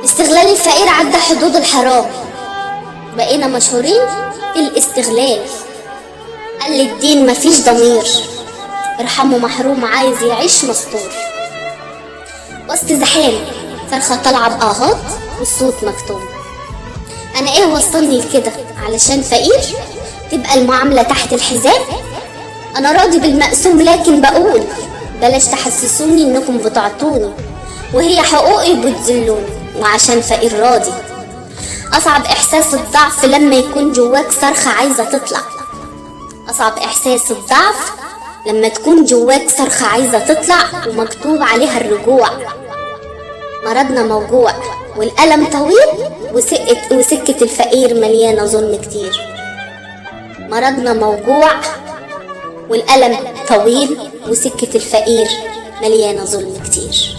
استغلال الفقير عدى حدود الحرام، بقينا مشهورين بالاستغلال. قال الدين مفيش ضمير، ارحمه محروم عايز يعيش مستور. وسط زحام فرخة طالعة بآهات والصوت مكتوم. انا ايه وصلني لكده؟ علشان فقير تبقى المعاملة تحت الحزام؟ انا راضي بالمقسوم لكن بقول بلاش تحسسوني انكم بتعطوني وهي حقوقي بتذلوني، وعشان فقير راضي. اصعب احساس الضعف لما يكون جواك صرخة عايزة تطلع. اصعب احساس الضعف لما تكون جواك صرخة عايزة تطلع ومكتوب عليها الرجوع. مرضنا موجوع والألم طويل وسكة الفقير مليانة ظلم كتير. مرضنا موجوع والألم طويل وسكة الفقير مليانة ظلم كتير.